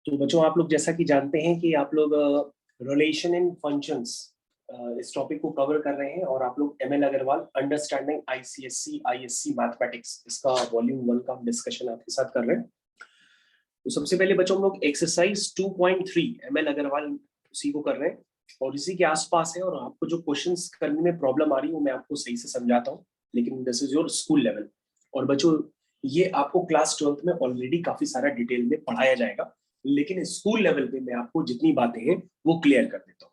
तो बच्चों आप लोग जैसा कि जानते हैं कि आप लोग रिलेशन इन फंक्शंस इस टॉपिक को कवर कर रहे हैं और आप लोग ML Agarwal understanding ICSE ISC mathematics इसका वॉल्यूम 1 का डिस्कशन आपके साथ कर रहे हैं। तो सबसे पहले बच्चों हम लोग एक्सरसाइज 2.3 एमएल अग्रवाल उसी को कर रहे हैं और इसी के आसपास है। और आपको जो क्वेश्चंस करने में प्रॉब्लम आ रही है वो मैं आपको सही से समझाता हूँ, लेकिन this is your school level. और बच्चों ये आपको क्लास 12th में ऑलरेडी काफी सारा डिटेल में पढ़ाया जाएगा, लेकिन स्कूल लेवल पे मैं आपको जितनी बातें हैं वो क्लियर कर देता हूँ।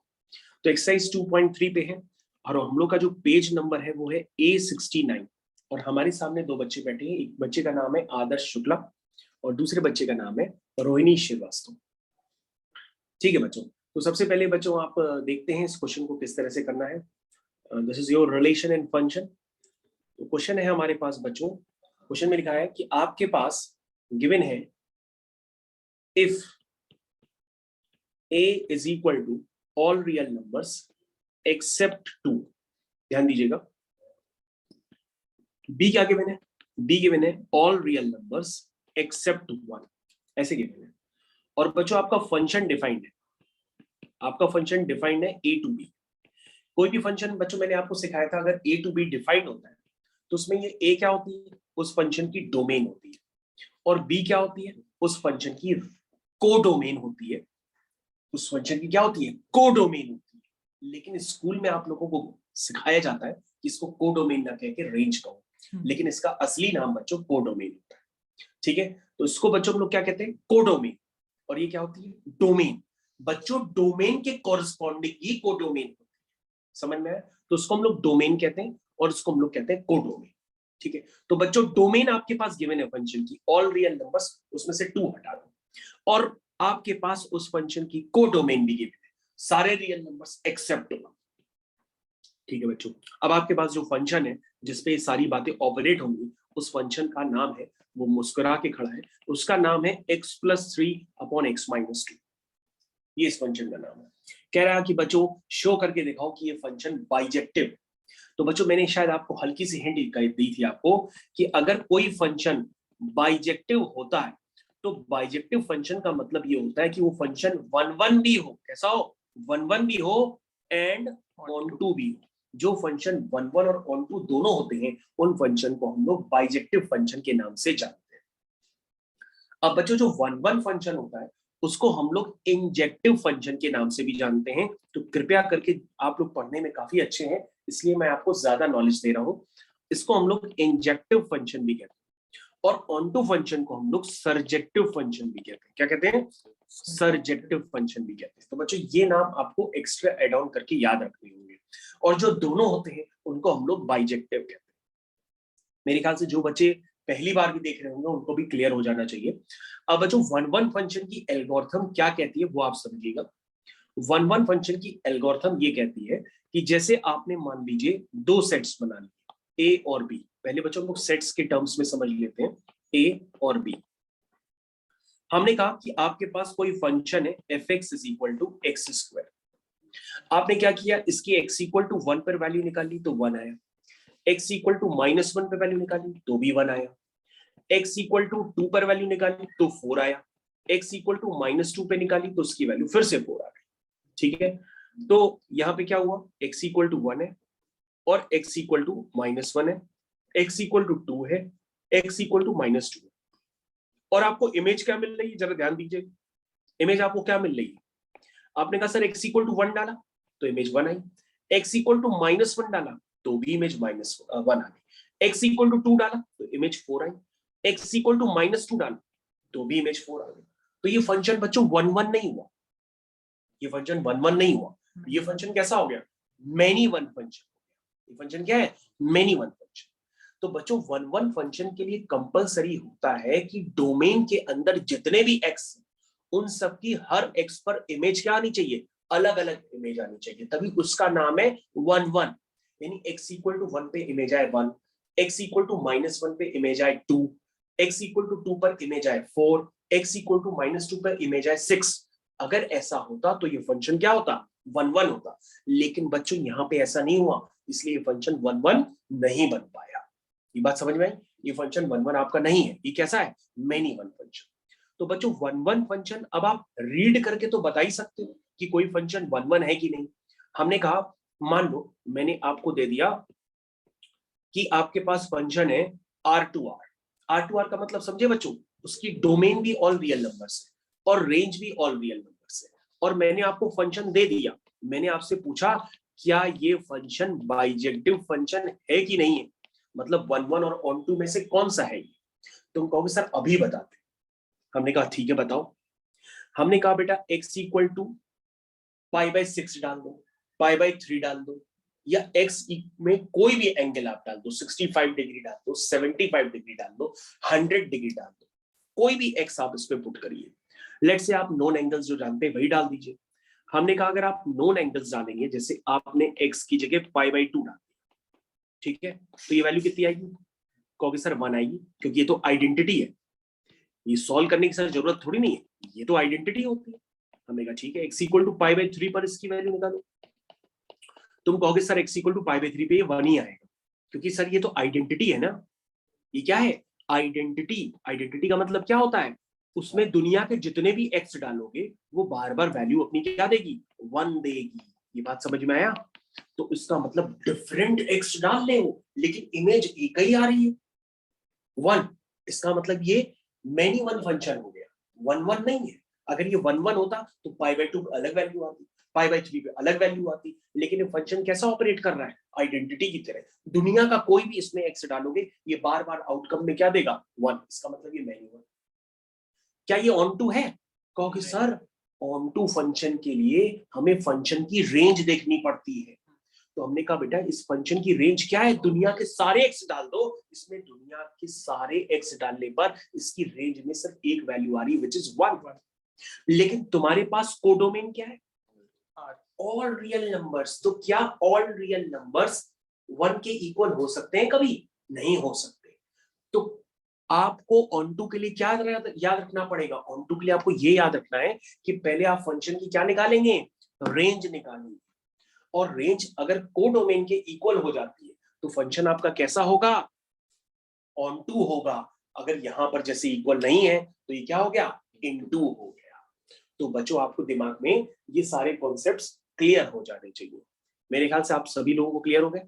तो एक्सरसाइज 2.3 पे है और हम लोग का जो पेज नंबर है वो है A69 और हमारे सामने दो बच्चे बैठे हैं। एक बच्चे का नाम है आदर्श शुक्ला और दूसरे बच्चे का नाम है रोहिणी श्रीवास्तव। ठीक है बच्चों, तो सबसे पहले बच्चों आप देखते हैं इस क्वेश्चन को किस तरह से करना है। This is your relation and function. तो क्वेश्चन है हमारे पास बच्चों, क्वेश्चन में लिखा है कि आपके पास गिवन है if a is equal to all real numbers except 2। ध्यान दीजिएगा, b क्या गिवन है? b गिवन है ऑल रियल नंबर्स एक्सेप्ट 1, ऐसे गिवन है। और बच्चों आपका फंक्शन डिफाइंड है, आपका फंक्शन डिफाइंड है a टू b। कोई भी फंक्शन बच्चों मैंने आपको सिखाया था, अगर a टू b डिफाइंड होता है तो उसमें ये a क्या होती है? उस फंक्शन की डोमेन होती है, और b क्या होती है? उस फंक्शन की कोडोमेन होती है। उस फंक्शन की क्या होती है? कोडोमेन होती है। लेकिन स्कूल में आप लोगों को सिखाया जाता है कि इसको कोडोमेन ना कह के रेंज कहो, लेकिन इसका असली नाम बच्चों कोडोमेन होता है। ठीक है, तो इसको बच्चों हम लोग क्या कहते हैं? कोडोमेन। और ये क्या होती है? डोमेन। बच्चों डोमेन के कॉरस्पॉन्डिंग ही कोडोमेन होती है, समझ में आया? तो उसको हम लोग डोमेन कहते हैं और उसको हम लोग कहते हैं कोडोमेन। ठीक है, तो बच्चों डोमेन आपके पास गिवन है फंक्शन की ऑल रियल नंबर्स, उसमें से 2 हटा दो, और आपके पास उस फंक्शन की कोडोमेन भी गिवन है सारे रियल नंबर्स एक्सेप्ट 1। ठीक है बच्चों, अब आपके पास जो फंक्शन है जिसपे ये सारी बातें ऑपरेट होंगी उस फंक्शन का नाम है, वो मुस्कुरा के खड़ा है, उसका नाम है x+3/x-2। ये इस फंक्शन का नाम है। कह रहा है कि बच्चों शो करके दिखाओ कि ये फंक्शन बाइजेक्टिव। तो बच्चों मैंने शायद आपको हल्की सी हिंट दी थी आपको कि अगर कोई फंक्शन बाइजेक्टिव होता है तो बाइजेक्टिव फंक्शन का मतलब ये होता है कि वो फंक्शन 1-1 भी हो। कैसा हो? 1-1 भी हो एंड ऑन-टू भी हो। जो फंक्शन 1-1 और ऑन-टू दोनों होते हैं उन फंक्शन को हम लोग बाइजेक्टिव फंक्शन के नाम से जानते हैं। अब बच्चों जो 1-1 फंक्शन होता है उसको हम लोग इंजेक्टिव फंक्शन के नाम से भी जानते हैं। तो कृपया करके आप लोग पढ़ने में काफी अच्छे हैं, इसलिए मैं आपको ज्यादा नॉलेज दे रहा हूं। इसको हम लोग इंजेक्टिव फंक्शन भी कहते हैं और ऑनटू फंक्शन को हम लोग सर्जेक्टिव फंक्शन भी कहते हैं। क्या कहते हैं? सर्जेक्टिव फंक्शन भी कहते हैं। तो बच्चों ये नाम आपको एक्स्ट्रा एड ऑन करके याद रखने होंगे। और जो दोनों होते हैं उनको हम लोग बाइजेक्टिव कहते हैं। मेरे ख्याल से जो बच्चे पहली बार भी देख रहे होंगे उनको भी क्लियर हो जाना चाहिए। अब बच्चों 1-1 फंक्शन की एल्गोरिथम क्या कहती है वो आप समझिएगा। 1-1 फंक्शन की एल्गोरिथम ये कहती है कि जैसे आपने मान लीजिए 2 सेट्स बना लिए ए और बी। पहले बच्चों हम लोग सेट्स के टर्म्स में समझ लेते हैं ए और बी। हमने कहा कि आपके पास कोई फंक्शन है f(x) = x²। आपने क्या किया? इसकी x = 1 पर वैल्यू निकाली तो 1 आया, x = -1 पर वैल्यू निकाली तो भी 1 आया, x = 2 पर वैल्यू निकाली तो 4 आया, x = -2 पे निकाली तो उसकी वैल्यू फिर से 4 आ गई। ठीक है, तो यहां पे क्या हुआ? x = 1 है और x = -1 है, x = 2 है, x = -2 है। और आपको इमेज क्या मिल रही है? जरा ध्यान दीजिए, इमेज आपको क्या मिल रही है? आपने कहा सर x = 1 डाला तो इमेज 1 आई, x = -1 डाला तो भी इमेज -1 आ गई, x = 2 डाला तो इमेज 4 आई, x = -2 डाला तो भी इमेज 4 आ गई। तो ये फंक्शन बच्चों 1-1 नहीं हुआ, ये फंक्शन 1-1 नहीं हुआ, ये फंक्शन कैसा हो गया? Many one function. ये फंक्शन क्या है? Many one function. तो बच्चों 1-1 फंक्शन के लिए कंपलसरी होता है कि डोमेन के अंदर जितने भी x उन सब की हर x पर इमेज क्या आनी चाहिए? अलग अलग इमेज आनी चाहिए, तभी उसका नाम है 1-1। यानी x = 1 पे इमेज आए 1, x = -1 पे इमेज आए 2, x = 2 पर इमेज आए 4, x = -2 पर इमेज आए 6। अगर ऐसा होता तो ये फंक्शन क्या होता? 1-1 होता। लेकिन बच्चों यहां पे ऐसा नहीं हुआ, इसलिए ये फंक्शन 1-1 नहीं बन पाया। ये बात समझ में आई? ये फंक्शन 1-1 आपका नहीं है, ये कैसा है? Many one function. तो बच्चों 1-1 फंक्शन अब आप रीड करके तो बता ही सकते हो कि कोई फंक्शन 1-1 है कि नहीं। हमने कहा मान लो मैंने आपको दे दिया कि आपके पास फंक्शन है R2R का मतलब समझे बच्चों, उसकी डोमेन भी ऑल रियल नंबर्स है और रेंज भी ऑल रियल नंबर्स है, और मैंने आपको फंक्शन दे दिया, मैंने आपसे पूछा क्या ये फंक्शन बाइजेक्टिव फंक्शन है कि नहीं है, मतलब 1-1 और ऑन2 में से कौन सा है ये। तुम कहोगे सर अभी बताते। हमने कहा ठीक है बताओ। हमने कहा बेटा x इक्वल टू π/6 डाल दो, π/3 डाल दो, या x में कोई भी एंगल आप डाल दो, 65 डिग्री डाल दो, 75 डिग्री डाल दो, 100 डिग्री डाल दो, कोई भी x आप इस पे पुट करिए। लेट से आप नॉन एंगल्स जो जानते हैं वही डाल दीजिए। हमने कहा अगर आप नॉन एंगल्स डालेंगे, जैसे आपने x की जगह π/2 डाल दिया, ठीक है, तो ये वैल्यू कितनी आएगी? कहोगे सर 1 आएगी, क्योंकि ये तो आइडेंटिटी है, ये सॉल्व करने की सर जरूरत थोड़ी नहीं है, ये तो आइडेंटिटी होती है। हमने कहा ठीक है x इक्वल टू π/3 पर इसकी वैल्यू निकालो। तुम कहोगे सर x इक्वल टू π/3 पे ये 1 ही आएगा, क्योंकि सर ये तो आइडेंटिटी है ना। ये क्या है? आइडेंटिटी। आइडेंटिटी का मतलब क्या होता है? उसमें दुनिया के जितने भी x डालोगे वो बार बार वैल्यू अपनी क्या देगी? 1 देगी। ये बात समझ में आया? तो इसका मतलब डिफरेंट x डाल ले हो, लेकिन इमेज एक ही आ रही है 1। इसका मतलब ये मैनी वन फंक्शन हो गया, 1-1 नहीं है। अगर ये 1-1 होता तो π/2 अलग वैल्यू आती, π/3 पे अलग वैल्यू आती, लेकिन ये फंक्शन कैसा ऑपरेट कर रहा है? आइडेंटिटी की तरह। दुनिया का कोई भी इसमें एक्स डालोगे ये बार बार आउटकम में क्या देगा? 1। इसका मतलब ये मैनी वन। क्या ये ऑन2 है? कहोगे सर ऑन2 फंक्शन के लिए हमें फंक्शन की रेंज देखनी पड़ती है। तो हमने कहा बेटा इस फंक्शन की रेंज क्या है? दुनिया के सारे एक्स डाल दो, इसमें दुनिया के सारे एक्स डालने पर इसकी रेंज में सिर्फ एक वैल्यू आ रही है, विच इज 1। लेकिन तुम्हारे पास कोडोमेन क्या है? All real numbers. तो क्या ऑल रियल नंबर्स 1 के इक्वल हो सकते हैं? कभी नहीं हो सकते। तो आपको ऑन2 के लिए क्या याद रखना पड़ेगा? ऑन2 के लिए आपको ये याद रखना है कि पहले आप फंक्शन की क्या निकालेंगे? रेंज निकालेंगे, और रेंज अगर कोडोमेन के इक्वल हो जाती है तो फंक्शन आपका कैसा होगा? ऑन2 होगा। अगर यहां पर जैसे इक्वल नहीं है तो ये क्या हो गया? इनटू हो गया। तो बच्चों आपको दिमाग में ये सारे कॉन्सेप्ट्स क्लियर हो जाने चाहिए। मेरे ख्याल से आप सभी लोगों को क्लियर हो गए।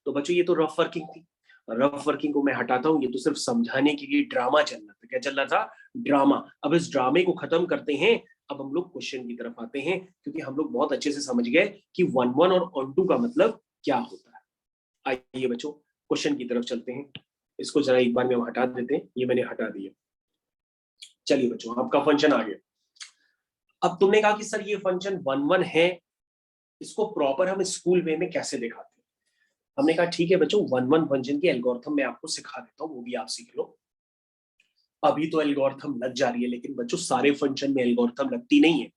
तो बच्चों ये तो रफ वर्किंग थी, रफ वर्किंग को मैं हटाता हूँ। ये तो सिर्फ समझाने के लिए ड्रामा चल रहा था। क्या चल रहा था? ड्रामा। अब इस ड्रामे को खत्म करते हैं, अब हम लोग क्वेश्चन की तरफ आते हैं, क्योंकि हम लोग बहुत अच्छे से समझ गए कि 1-1 और ऑन2 का मतलब क्या होता है। आइए बच्चों क्वेश्चन की तरफ चलते हैं। इसको जरा एक बार में हम हटा देते हैं, ये मैंने हटा दिया। चलिए बच्चों आपका फंक्शन आ गया। अब तुमने कहा कि सर ये फंक्शन 1-1 है, इसको प्रॉपर हम स्कूल वे में कैसे दिखाते हैं? हमने कहा ठीक है बच्चों 1-1 फंक्शन की एल्गोरिथम मैं आपको सिखा देता हूँ, वो भी आप सीख लो। अभी तो एल्गोरिथम लग जा रही है, लेकिन बच्चों सारे फंक्शन में एल्गोरिथम लगती नहीं है।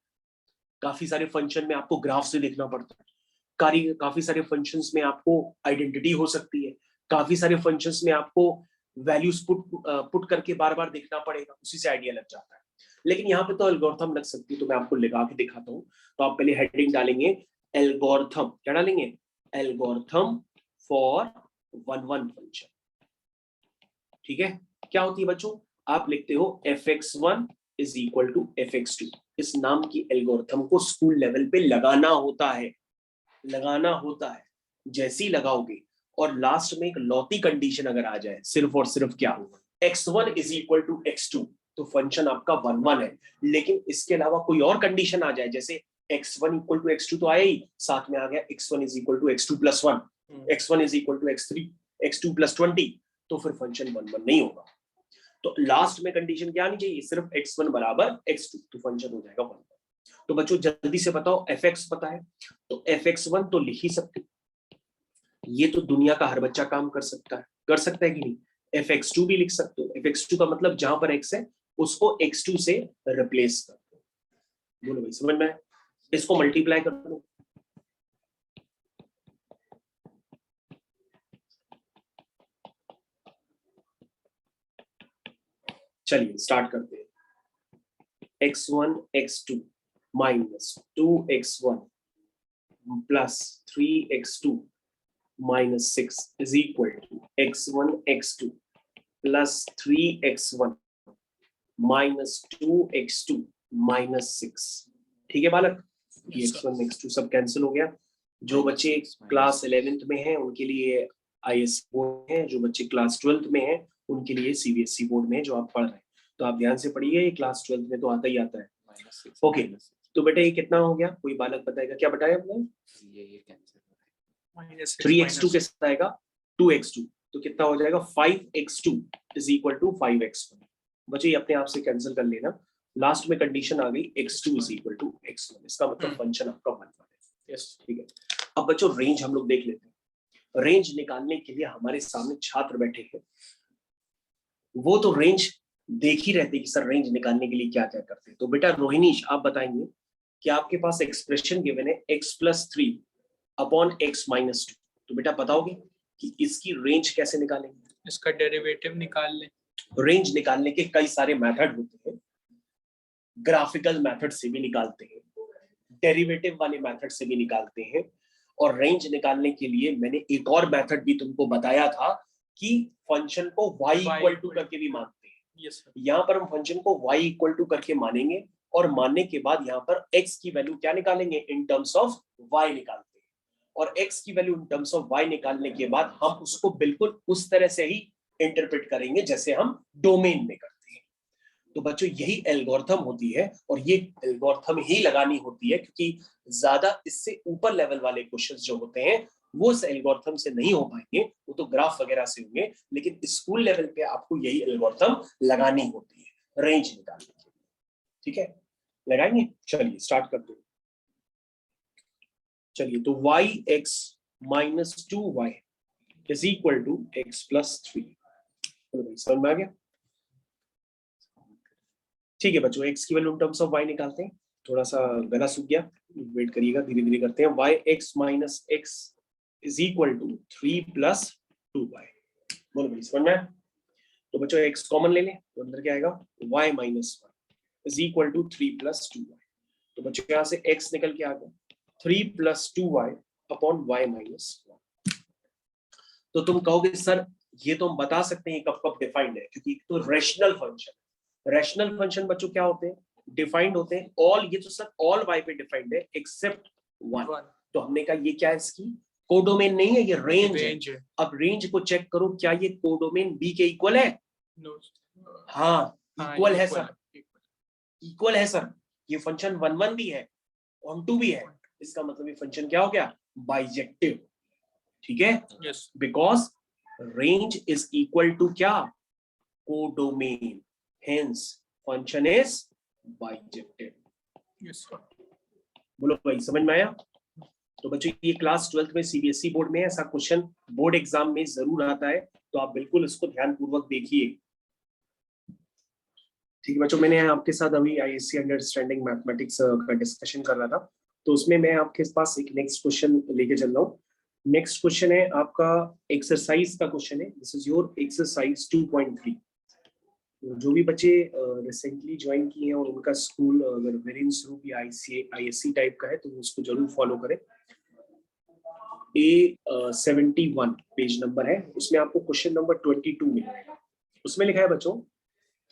काफी सारे फंक्शन में आपको ग्राफ से देखना पड़ता है, काफी सारे फंक्शंस में आपको आइडेंटिटी हो सकती है, काफी सारे फंक्शंस में आपको वैल्यूज पुट करके बार बार देखना पड़ेगा, उसी से आइडिया लग जाता है। लेकिन यहाँ पे तो एल्गोरिथम लग सकती है, तो मैं आपको लगा के दिखाता हूँ। तो आप पहले हेडिंग डालेंगे एल्गोरिथम। क्या डालेंगे? Algorithm for 1-1 function. ठीक है, क्या होती है बच्चों? आप लिखते हो fx1 is equal to fx2। इस नाम की एल्गोरिथम को स्कूल लेवल पे लगाना होता है, लगाना होता है। जैसे ही लगाओगे और लास्ट में एक लौती कंडीशन अगर आ जाए, सिर्फ और सिर्फ क्या होगा? x1 is equal to x2, तो फंक्शन आपका 1-1 है। लेकिन इसके अलावा कोई और कंडीशन आ जाए, जैसे x1 इक्वल टू x2 तो आया ही, साथ में आ गया x1 is equal to x2 plus 1, x1 is equal to x3, x2 plus 20, तो फिर फंक्शन 1-1 नहीं होगा। तो लास्ट में कंडीशन क्या आनी चाहिए? सिर्फ x1 बराबर x2, तो फंक्शन हो जाएगा 1-1। तो बच्चों जल्दी से बताओ fx पता है तो fx1 तो लिख ही सकते, ये तो दुनिया का हर बच्चा काम कर सकता है कि नहीं? fx2 भी लिख सकते हो। fx2 का मतलब जहां पर x है उसको x2 से रिप्लेस कर दो। बोलो भाई समझ में? इसको मल्टीप्लाई कर दो। चलिए स्टार्ट करते हैं। x1 x2 minus 2x1 plus 3x2 minus 6 is equal to x1 x2 plus 3x1 minus 2x2 minus 6। ठीक है बालक, x1 x2 सब कैंसिल हो गया। जो बच्चे क्लास 11th में हैं उनके लिए ISC बोर्ड है, जो बच्चे क्लास 12th में हैं उनके लिए CBSE बोर्ड में है जो आप पढ़ रहे हैं। तो आप ध्यान से पढ़िए, ये क्लास 12th में तो आता ही आता है। ओके, तो बेटा ये कितना हो गया, कोई बालक बताएगा क्या बताया आपने? ये 3x2 के साथ आएगा 2x2, तो कितना हो जाएगा 5x2 is equal to 5x1। बच्चे ये अपने आप से कैंसिल कर लेना, लास्ट में कंडीशन आ गई x2 is equal to x1, इसका मतलब फंक्शन आपका 1 है। यस ठीक है। अब बच्चों रेंज हम लोग देख लेते हैं। रेंज निकालने के लिए हमारे सामने छात्र बैठे हैं, वो तो रेंज देख ही रहते कि सर रेंज निकालने के लिए क्या क्या करते हैं। तो बेटा रोहिणीश आप बताएंगे कि आपके पास एक्सप्रेशन गिवन है x+3 अपॉन x-2, तो बेटा बताओगे कि इसकी रेंज कैसे निकालेंगे? इसका डेरिवेटिव निकाल लें। रेंज निकालने के कई सारे मेथड होते हैं, ग्राफिकल मेथड से भी निकालते हैं, डेरिवेटिव वाले मेथड से भी निकालते हैं, और रेंज निकालने के लिए मैंने एक और मेथड भी तुमको बताया था कि फंक्शन को y इक्वल टू करके भी मानते हैं। yes, यहाँ पर हम फंक्शन को y इक्वल टू करके मानेंगे, और मानने के बाद यहाँ पर x की वैल्यू क्या निकालेंगे, इन टर्म्स ऑफ y निकालते हैं, और x की value in terms of y निकालने के बाद हम उसको बिल्कुल उस तरह से ही इंटरप्रेट करेंगे जैसे हम डोमेन में करते हैं। तो बच्चों यही एल्गोरिथम होती है, और ये एल्गोरिथम ही लगानी होती है, क्योंकि ज्यादा इससे ऊपर लेवल वाले क्वेश्चंस जो होते हैं वो इस एल्गोरिथम से नहीं हो पाएंगे, वो तो ग्राफ वगैरह से होंगे, लेकिन स्कूल लेवल पे आपको यही एल्गोरिथम लगानी होती है रेंज निकालने के लिए। ठीक है, लगाएंगे, चलिए स्टार्ट करते हैं। चलिए, तो yx minus 2y is equal to x+3, समझ में आ गया? ठीक है बच्चों, x की value in terms of y निकालते हैं। थोड़ा सा गला सूख गया, वेट करिएगा, धीरे धीरे करते हैं। yx minus x is equal to 3+2y, बोलो भाई समझ में आया? तो बच्चों x कॉमन ले लें, तो अंदर क्या आएगा, y minus 1 is equal to 3+2y। तो बच्चों यहाँ से x निकल के आ गया 3+2y अपॉन y माइनस 1। तो तुम कहोगे सर ये तो हम बता सकते हैं कब कब डिफाइंड है, क्योंकि तो रेशनल फंक्शन, रैशनल फंक्शन बच्चों क्या होते हैं, डिफाइंड होते हैं। ऑल, ये तो सर ऑल y पे डिफाइंड है एक्सेप्ट 1। तो हमने कहा ये क्या है, इसकी कोडोमेन नहीं है, ये रेंज है। अब रेंज को चेक करो, क्या ये कोडोमेन b के इक्वल है? हाँ इक्वल है सर, इक्वल है सर। ये फंक्शन 1 भी है, ऑन 2 भी है, इसका मतलब ये फंक्शन क्या हो गया, बाइजेक्टिव। ठीक है, because range is equal to क्या, codomain, hence function is bijective। yes, बोलो भाई समझ में आया? तो बच्चों ये क्लास 12th में CBSE बोर्ड में ऐसा क्वेश्चन बोर्ड एग्जाम में जरूर आता है, तो आप बिल्कुल इसको ध्यान पूर्वक देखिए। ठीक है बच्चों, मैंने आपके साथ अभी ISC अंडरस्टैंडिंग मैथमेटिक्स का डिस्कशन कर रहा था, तो उसमें मैं आपके पास एक नेक्स्ट क्वेश्चन लेके चल रहा हूँ। नेक्स्ट क्वेश्चन है आपका एक्सरसाइज का क्वेश्चन है, दिस इज योर एक्सरसाइज 2.3। जो भी बच्चे रिसेंटली ज्वाइन किए हैं और उनका स्कूल अगर वेरिएंस ग्रुप या ISC टाइप का है तो उसको जरूर फॉलो करें। A71 पेज नंबर है, उसमें आपको क्वेश्चन नंबर 22 मिलेगा। उसमें लिखा है बच्चों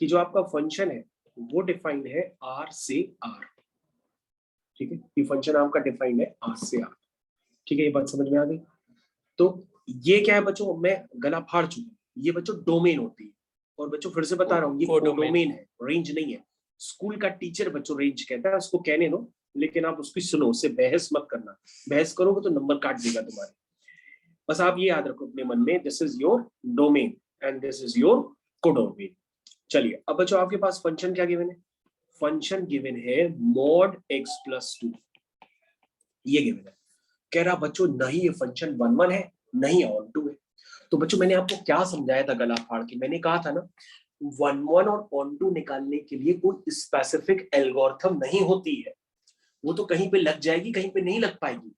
कि जो आपका फंक्शन है वो डिफाइंड है R से R। ठीक है, ये फंक्शन आपका डिफाइंड है R से R। ठीक है, ये बात समझ में आ गई? तो ये क्या है बच्चों, मैं गला फाड़ चुका हूँ, ये बच्चों डोमेन होती है। और बच्चों फिर से बता रहा हूँ, ये कोडोमेन है, रेंज नहीं है। स्कूल का टीचर बच्चों रेंज कहता है, उसको कहने दो, लेकिन आप उसकी सुनो, उससे बहस मत करना। बहस करोगे तो नंबर काट देगा तुम्हारे। बस आप ये याद रखो अपने मन में, this is your domain and this is your codomain. चलिए अब बच्चों आपके पास फंक्शन क्या गिवन है, फंक्शन गिवन है mod x+2, ये गिवन है। कह रहा बच्चों नहीं ये फंक्शन 1 है, नहीं ऑन 2 है। तो बच्चों मैंने आपको क्या समझाया था गला फाड़ के, मैंने कहा था ना 1 और ऑन 2 निकालने के लिए कोई स्पेसिफिक एल्गोरिथम नहीं होती है, वो तो कहीं पे लग जाएगी कहीं पे नहीं लग पाएगी।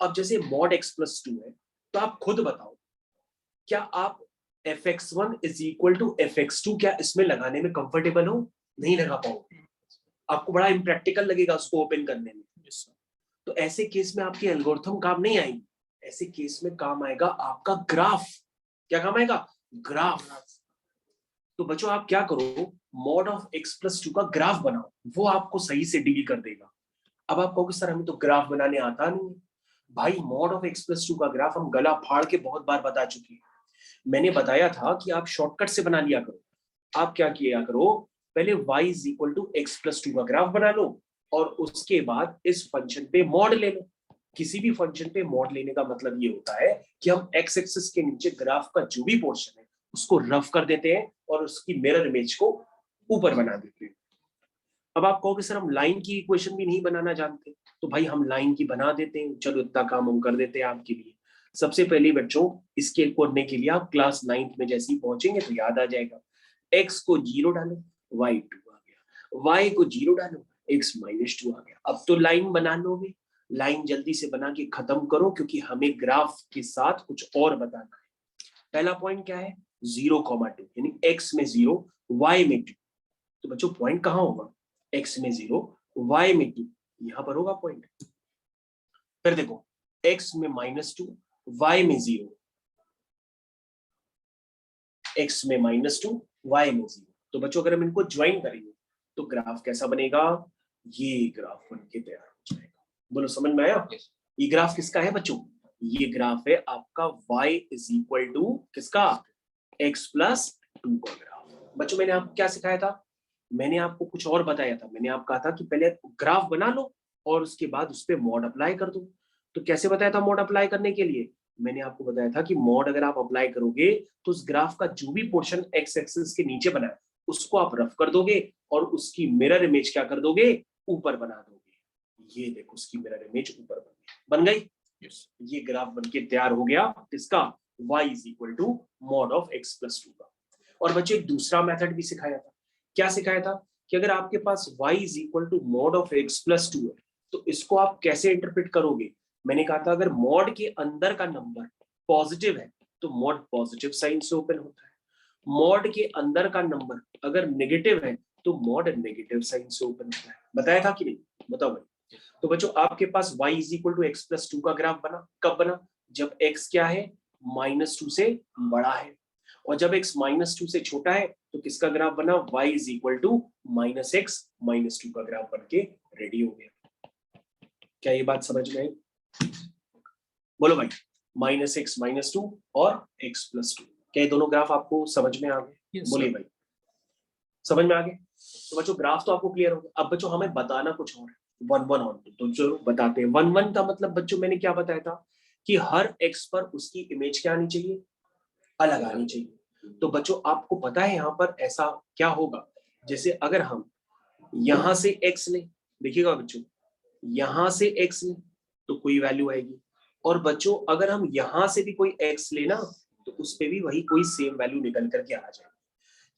अब जैसे mod x+2 है, तो आप खुद बताओ क्या आप fx1 is equal to fx2 क्या इसमें लगाने में कंफर्टेबल हो? नहीं लगा पाओगे, आपको बड़ा इम्प्रैक्टिकल लगेगा उसको ओपन करने में। तो ऐसे केस में आपकी एल्गोरिथम काम नहीं आएगी, ऐसे केस में काम आएगा आपका ग्राफ। क्या काम आएगा? ग्राफ। तो बच्चों आप क्या करो, मॉड ऑफ x प्लस 2 का ग्राफ बनाओ, वो आपको सही से डील कर देगा। अब आप कहोगे सर हमें तो ग्राफ बनाने आता नहीं है। भाई मॉड ऑफ x प्लस 2 का ग्राफ हम गला फाड़ के बहुत बार बता चुके हैं। मैंने बताया था कि आप शॉर्टकट से बना लिया करो। आप क्या किया करो, पहले y is equal to x plus 2 का ग्राफ बना लो और उसके बाद इस फंक्शन पे मॉड ले लो। किसी भी फंक्शन पे मॉड लेने का मतलब ये होता है कि हम एक्स एक्सिस के नीचे ग्राफ का जो भी पोर्शन है उसको रफ कर देते हैं और उसकी मिरर इमेज को ऊपर बना देते हैं। अब आप कहोगे सर हम लाइन की इक्वेशन भी नहीं बनाना जानते, तो भाई हम लाइन की बना देते हैं। चलो इतना काम हम कर देते हैं आपके लिए। सबसे पहले बच्चों इसके करने के लिए आप क्लास 9th में जैसे ही पहुंचेंगे तो याद आ जाएगा, x को 0 डालो y 2 आ गया, y को 0 डालो x माइनस 2 आ गया। अब तो लाइन बना लोगे, लाइन जल्दी से बना के खत्म करो क्योंकि हमें ग्राफ के साथ कुछ और बताना है। पहला पॉइंट क्या है, 0,2 यानी x में 0 y में 2। तो बच्चों पॉइंट कहां होगा, x में 0 y में 2, यहां पर होगा पॉइंट। फिर देखो x में -2 y में 0, x में -2 y में 0। तो बच्चों अगर हम इनको ज्वाइन करेंगे तो ग्राफ कैसा बनेगा, ये ग्राफ बन के तैयार हो जाएगा। बोलो समझ में आया? ये ग्राफ किसका है बच्चों, ये ग्राफ है आपका y इज इक्वल टू किसका, x प्लस 2 का ग्राफ। बच्चों मैंने आपको क्या सिखाया था, मैंने आपको कुछ और बताया था। मैंने आपको कहा था कि पहले ग्राफ बना लो और उसके बाद उस पर मॉड अप्लाई कर दो। तो कैसे बताया था मॉड अप्लाई करने के लिए, मैंने आपको बताया था कि मॉड अगर आप अप्लाई करोगे तो उस ग्राफ का जो भी पोर्शन एक्स एक्सिस के नीचे बना है उसको आप रफ कर दोगे और उसकी मिरर इमेज क्या कर दोगे, ऊपर बना दोगे। ये देखो उसकी मिरर इमेज ऊपर बन गई। ये ग्राफ बनके तैयार हो गया किसका, y is equal to mod of x plus 2 का। और बच्चे एक दूसरा मेथड भी सिखाया था। क्या सिखाया था कि अगर आपके पास y is equal to mod of x plus 2 है तो इसको आप कैसे इंटरप्रेट करोगे। मैंने कहा था अगर मॉड के अंदर का नंबर पॉजिटिव है तो मॉड पॉजिटिव साइन से ओपन होता है, मॉड के अंदर का नंबर अगर नेगेटिव है तो मॉड नेगेटिव साइन से ओपन होता है। बताया था कि नहीं, बताओ भाई। तो बच्चों आपके पास y is equal to x plus 2 का ग्राफ बना, कब बना, जब x क्या है -2 से बड़ा है, और जब x -2 से छोटा है तो किसका ग्राफ बना, y is equal to -x -2 का ग्राफ बन के रेडी हो गया। क्या ये बात समझ में आई? बोलो भाई, -x -2 और x प्लस 2, क्या ये दोनों ग्राफ आपको समझ में आ गए? बोलिए भाई, समझ में आ गए? तो बच्चों ग्राफ तो आपको क्लियर हो गया। अब बच्चों हमें बताना कुछ और है, 1 1 और 2। तो जो बताते हैं 1 1 का मतलब बच्चों मैंने क्या बताया था कि हर x पर उसकी इमेज क्या आनी चाहिए, अलग आनी चाहिए। तो बच्चों आपको पता है यहाँ पर ऐसा क्या होगा, जैसे अगर हम यहां से x लें, देखिएगा बच्चों यहां से x लें तो कोई वैल्यू आएगी, और बच्चों अगर हम यहां से भी कोई x लेना तो उस पे भी वही कोई सेम वैल्यू निकल करके आ जाएगी।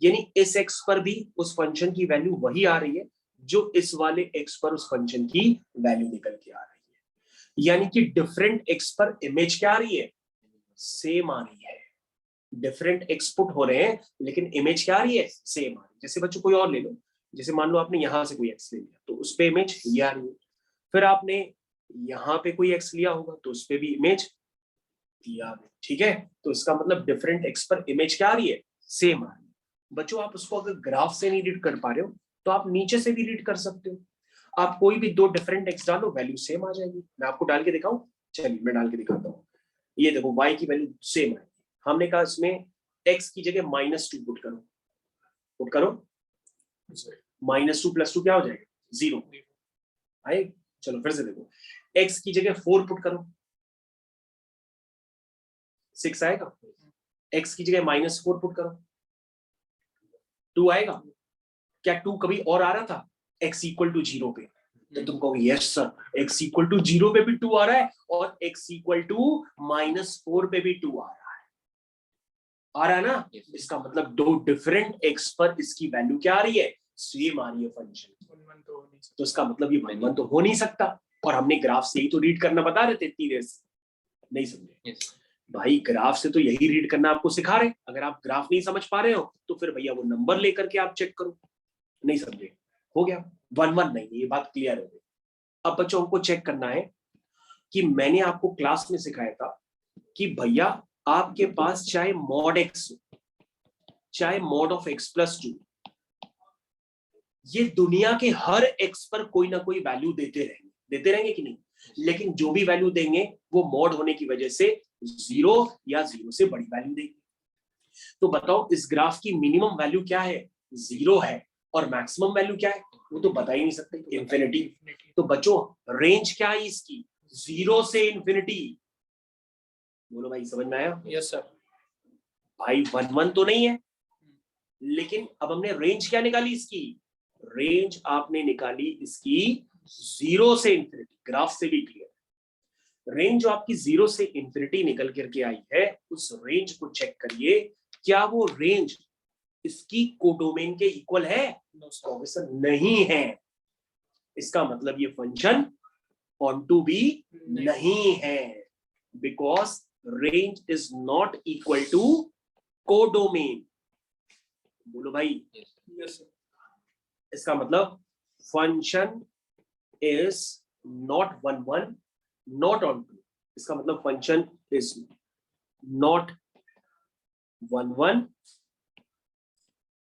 यानी इस x पर भी उस फंक्शन की वैल्यू वही आ रही है जो इस वाले x पर उस फंक्शन की वैल्यू निकल के आ रही है। यानी कि डिफरेंट x पर इमेज क्या आ रही है, सेम आ रही है। डिफरेंट एक्सपुट हो रहे हैं लेकिन इमेज क्या आ रही है, सेम आ रही है। जैसे बच्चों कोई और ले लो, जैसे मान लो आपने यहां से कोई एक्स ले लिया तो उस पे इमेज ये आ रही है, फिर आपने यहाँ पे कोई एक्स लिया होगा तो उस पे भी इमेज दिया है, ठीक है। तो इसका मतलब डिफरेंट एक्स पर इमेज क्या आ रही है, सेम आ रही है। बच्चों आप उसको अगर ग्राफ से नहीं रीड कर पा रहे हो तो आप नीचे से भी रीड कर सकते हो। आप कोई भी दो डिफरेंट एक्स डालो, वैल्यू सेम आ जाएगी। मैं आपको डाल के दिखाऊं, चलिए मैं डाल के दिखाता हूँ। ये देखो y की वैल्यू सेम है, हमने कहा इसमें x की जगह -2 पुट करो, पुट करो, -2 + 2 क्या हो जाएगा, 0 आए। चलो फिर से देखो, x की जगह 4 पुट करो, 6 आएगा। x की जगह -4 पुट करो, 2 आएगा। क्या 2 कभी और आ रहा था x इक्वल टू 0 पे, तो तुम कहोगे yes sir x equal to 0 पे भी 2 आ रहा है और x इक्वल टू -4 पे भी 2 आ रहा है ना। इसका मतलब दो डिफरेंट x पर इसकी वैल्यू क्या आ रही है, सेम आ रही है फंक्शन। तो इसका मतलब ये 1 1 तो हो नहीं सकता, और हमने ग्राफ से ही तो रीड करना बता रहे थे इतनी देर से, नहीं समझे भाई। ग्राफ से तो यही रीड करना आपको सिखा रहे। अगर आप ग्राफ नहीं समझ पा रहे हो तो फिर भैया वो नंबर लेकर के आप चेक करो, नहीं समझे, हो गया 1 1 नहीं, ये बात क्लियर हो गई। अब बच्चों को चेक करना है कि मैंने आपको क्लास में सिखाया था कि भैया आपके पास चाहे मॉड x हो, चाहे मॉड ऑफ x प्लस 2, ये दुनिया के हर x पर कोई ना कोई वैल्यू देते रहेंगे कि नहीं, लेकिन जो भी वैल्यू देंगे वो मॉड होने की वजह से 0 या 0 से बड़ी वैल्यू देंगे। तो बताओ इस ग्राफ की मिनिमम वैल्यू क्या है, 0 है, और मैक्सिमम वैल्यू क्या है, वो तो बता ही नहीं सकते, इंफिनिटी। तो बच्चों रेंज क्या है इसकी, 0 से इंफिनिटी। बोलो भाई समझ में आया? Yes sir. भाई 1 तो नहीं है, लेकिन अब हमने रेंज क्या निकाली इसकी, रेंज आपने निकाली इसकी 0 से इंफिनिटी। ग्राफ से भी क्लियर, रेंज जो आपकी 0 से इंफिनिटी निकल करके आई है, उस रेंज को चेक करिए, क्या वो रेंज इसकी कोडोमेन के इक्वल है? ऑब्वियसली नहीं है। इसका मतलब ये फंक्शन ऑनटू भी नहीं है, because range is not equal to codomain. बोलो भाई। Yes sir. इसका मतलब function is not 1 not on 2। इसका मतलब function is not 1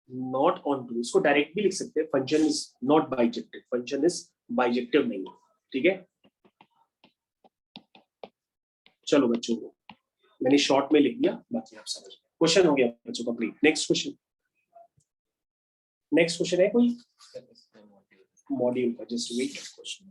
not on 2। इसको डायरेक्ट भी लिख सकते हैं, function is not bijective, function is bijective नहीं है। ठीक है, चलो बच्चों को मैंने शॉर्ट में लिख दिया, बाकी आप समझ गए। क्वेश्चन हो गया बच्चों complete. Next question, next question है कोई मॉड्यूल का, जस्ट वेट। क्वेश्चन